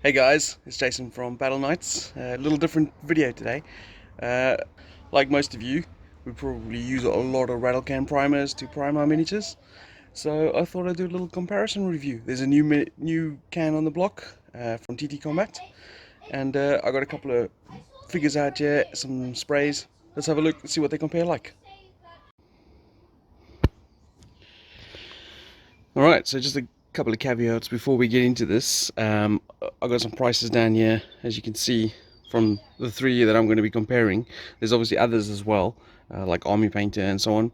Hey guys, it's Jason from Battle Knights. A little different video today. Uh, like most of you, we probably use a lot of rattle can primers to prime our miniatures. So I thought I'd do a little comparison review. There's a new can on the block from TT Combat, and I got a couple of figures out here, some sprays. Let's have a look and see what they compare like. Alright, so just a couple of caveats before we get into this. I got some prices down here, as you can see from the three that I'm going to be comparing. There's obviously others as well, like Army Painter and so on.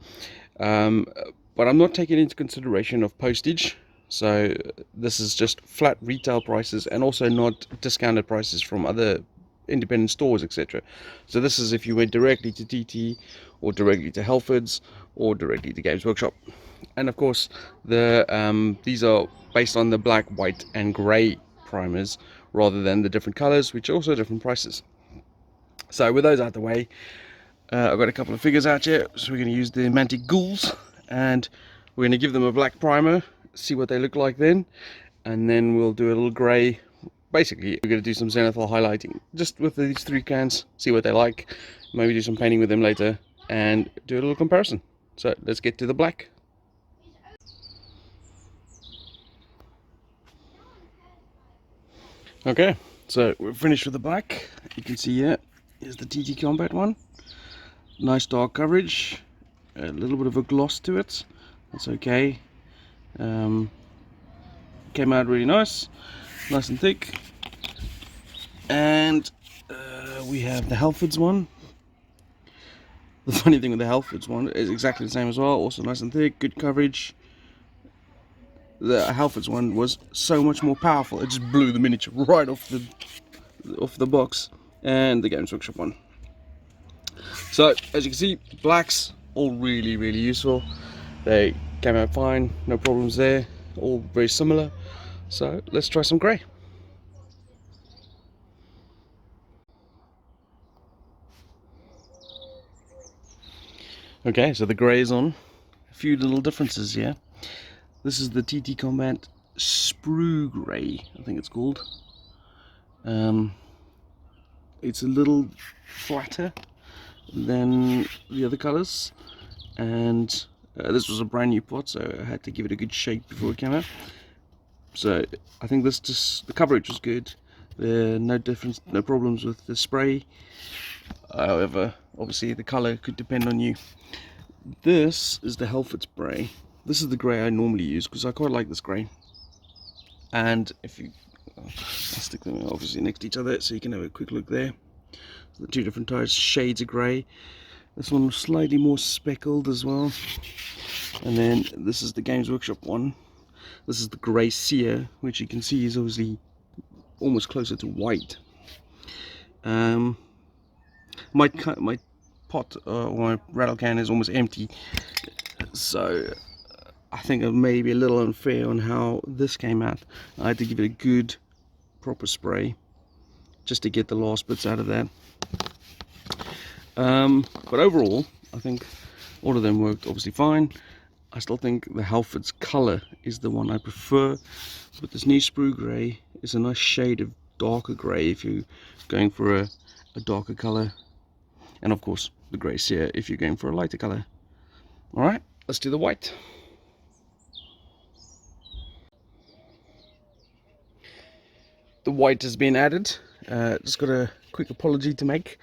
Um, but I'm not taking into consideration of postage. So this is just flat retail prices and also not discounted prices from other independent stores, etc. So this is if you went directly to TT or directly to Halfords or directly to Games Workshop. And of course these are based on the black, white and grey primers rather than the different colors, which are also different prices. So with those out the way, I've got a couple of figures out here. So we're going to use the Mantic Ghouls and we're going to give them a black primer, see what they look like then, and then we'll do a little grey. Basically we're going to do some zenithal highlighting just with these three cans, see what they like, maybe do some painting with them later and do a little comparison. So let's get to the black. Okay, so we're finished with the black. You can see here, here's the TT Combat one. Nice dark coverage, a little bit of a gloss to it. That's okay. Came out really nice and thick. And we have the Halfords one. The funny thing with the Halfords one is exactly the same as well. Also nice and thick, good coverage. The Halfords one was so much more powerful. It just blew the miniature right off the box. And the Games Workshop one. So as you can see, blacks all really useful. They came out fine, no problems there, all very similar. So let's try some grey. Okay, so the grey is on. A few little differences here. This is the TT Combat Sprue Grey, I think it's called. It's a little flatter than the other colours, and this was a brand new pot, so I had to give it a good shake before it came out. So I think this the coverage was good. There no difference, no problems with the spray. However, obviously the colour could depend on you. This is the Halford spray. This is the grey I normally use because I quite like this grey. And if you I'll stick them obviously next to each other so you can have a quick look there. So the two different types, shades of grey. This one was slightly more speckled as well. And then this is the Games Workshop one. This is the Grey Seer, which you can see is obviously almost closer to white. My pot or my rattle can is almost empty, so I think it may be a little unfair on how this came out. I had to give it a good proper spray just to get the last bits out of that. But overall I think all of them worked obviously fine. I still think the Halford's colour is the one I prefer, but this new Sprue Grey is a nice shade of darker grey if you're going for a darker colour, and of course the Grey Seer if you're going for a lighter colour. Alright, let's do the white. The white has been added. Just got a quick apology to make.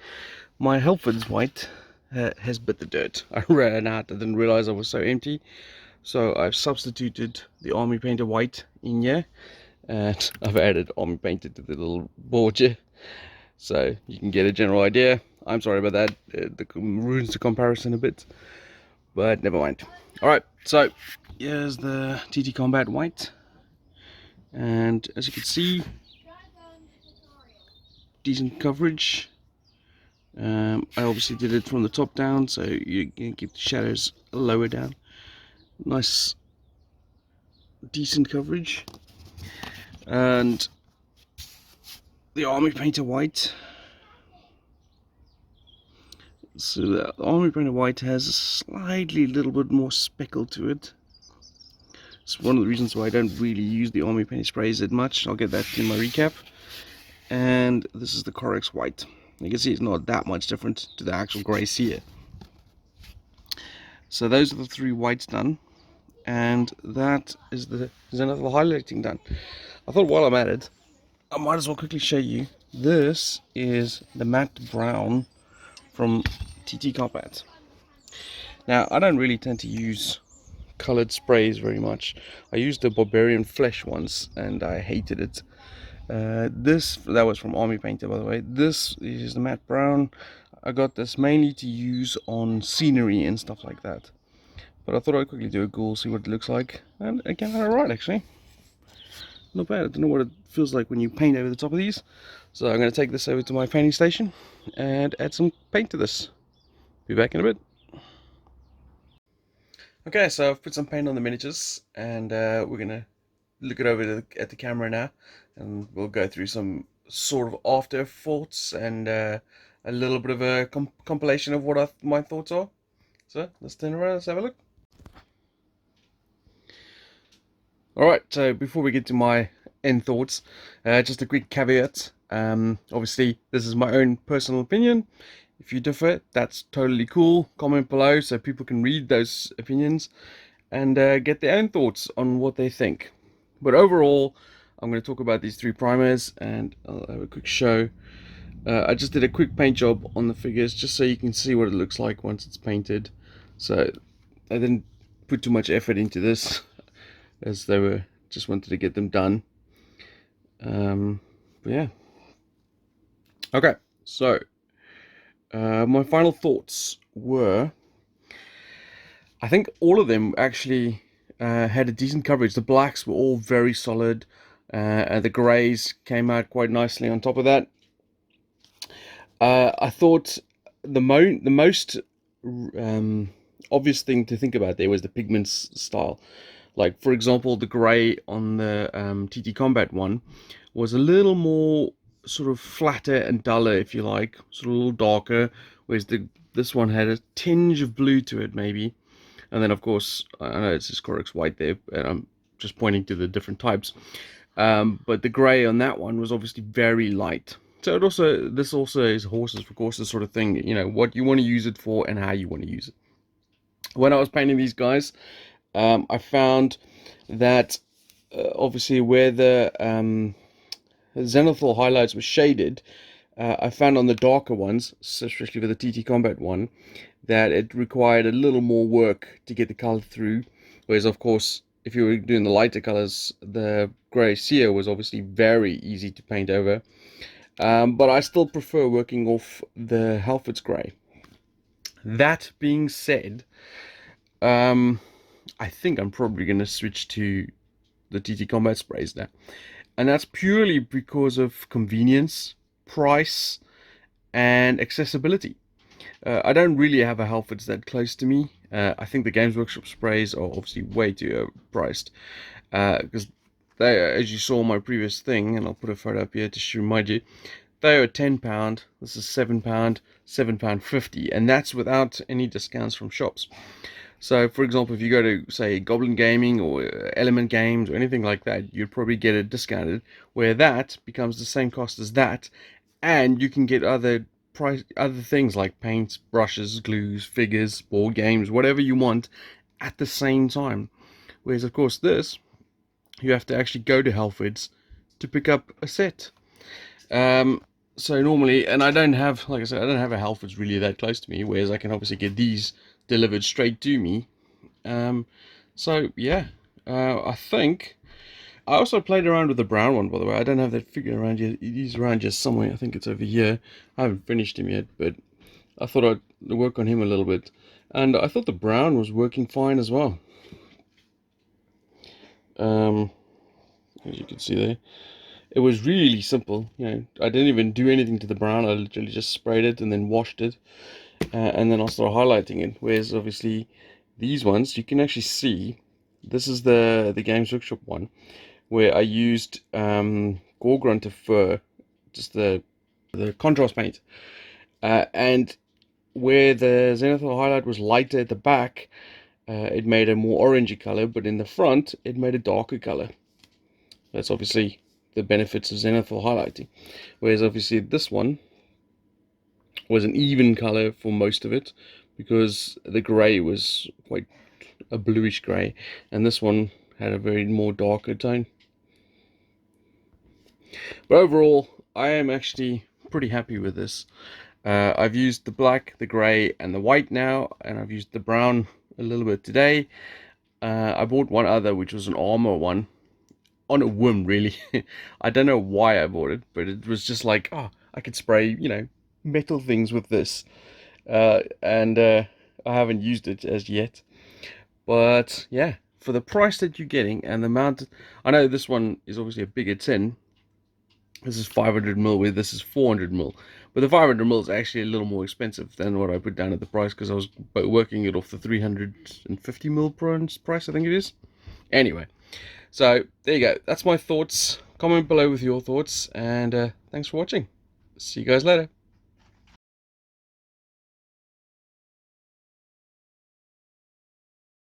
My Halford's white has bit the dirt. I ran out, I didn't realise I was so empty. So I've substituted the Army Painter white in here. And I've added Army Painter to the little board here. So you can get a general idea. I'm sorry about that. It ruins the comparison a bit. But never mind. Alright, so here's the TT Combat white. And as you can see, decent coverage. I obviously did it from the top down, so you can keep the shadows lower down. Nice, decent coverage. And the Army Painter white. So the Army Painter white has a slightly little bit more speckle to it. It's one of the reasons why I don't really use the Army Painter sprays that much. I'll get that in my recap. and this is the Corex White. You can see it's not that much different to the actual Grey Seer. So those are the three whites done, and that is the zenithal highlighting done. I thought while I'm at it, I might as well quickly show you. This is the matte brown from TT Combat. Now, I don't really tend to use colored sprays very much. I used the Barbarian Flesh once and I hated it. That was from Army Painter, by the way. This is the matte brown. I got this mainly to use on scenery and stuff like that. But I thought I'd quickly do a ghoul, see what it looks like. And it came out alright, actually. Not bad. I don't know what it feels like when you paint over the top of these. So I'm going to take this over to my painting station and add some paint to this. Be back in a bit. Okay, so I've put some paint on the miniatures, and we're going to look it over at the camera now, and we'll go through some sort of after thoughts and a little bit of a compilation of what my thoughts are. So let's turn around, let's have a look. Alright, so before we get to my end thoughts, just a quick caveat. Obviously, this is my own personal opinion. If you differ, that's totally cool. Comment below so people can read those opinions and get their own thoughts on what they think. But overall, I'm going to talk about these three primers and I'll have a quick show. I just did a quick paint job on the figures just so you can see what it looks like once it's painted. So I didn't put too much effort into this as they were just wanted to get them done. But yeah. Okay, so my final thoughts were, I think all of them actually had a decent coverage. The blacks were all very solid. The greys came out quite nicely on top of that. I thought the most obvious thing to think about there was the pigments style. Like, for example, the grey on the TT Combat one was a little more sort of flatter and duller, if you like, sort of a little darker, whereas this one had a tinge of blue to it, maybe. And then, of course, I know it's just Corex White there, and I'm just pointing to the different types. But the grey on that one was obviously very light. So this also is horses for courses sort of thing, you know, what you want to use it for and how you want to use it. When I was painting these guys, I found that obviously where the zenithal highlights were shaded, I found on the darker ones, especially for the TT Combat one, that it required a little more work to get the color through. Whereas, of course, if you were doing the lighter colors, the Grey Seer was obviously very easy to paint over. But I still prefer working off the Halfords Grey. That being said, I think I'm probably going to switch to the TT Combat sprays now. And that's purely because of convenience, price, and accessibility. I don't really have a Halfords that close to me. I think the Games Workshop sprays are obviously way too overpriced. Because they, as you saw in my previous thing, and I'll put a photo up here to remind you, they are £10. This is £7, £7.50, and that's without any discounts from shops. So, for example, if you go to, say, Goblin Gaming or Element Games or anything like that, you'd probably get it discounted, where that becomes the same cost as that, and you can get other things like paints, brushes, glues, figures, board games, whatever you want at the same time. Whereas, of course, this, you have to actually go to Halfords to pick up a set. So normally, and I don't have, like I said, I don't have a Halfords really that close to me, whereas I can obviously get these delivered straight to me. So yeah, I think I also played around with the brown one, by the way. I don't have that figure around here. He's around just somewhere. I think it's over here. I haven't finished him yet, but I thought I'd work on him a little bit, and I thought the brown was working fine as well. As you can see there, it was really simple. You know, I didn't even do anything to the brown. I literally just sprayed it and then washed it. And then I'll start highlighting it. Whereas obviously these ones, you can actually see, this is the Games Workshop one, where I used Gore-Grunter Fur, just the contrast paint. And where the zenithal highlight was lighter at the back, it made a more orangey color, but in the front, it made a darker color. That's obviously the benefits of zenithal highlighting. Whereas obviously this one was an even color for most of it, because the gray was quite a bluish gray, and this one had a very more darker tone. But overall, I am actually pretty happy with this. I've used the black, the gray, and the white now, and I've used the brown a little bit today. I bought one other, which was an armor one, on a whim, really. I don't know why I bought it, but it was just like, oh, I could spray, metal things with this. And I haven't used it as yet. But yeah, for the price that you're getting and the amount, I know this one is obviously a bigger tin. This is 500ml, where this is 400ml. But the 500ml is actually a little more expensive than what I put down at the price, because I was working it off the 350ml price, I think it is. Anyway, so there you go. That's my thoughts. Comment below with your thoughts, and thanks for watching. See you guys later.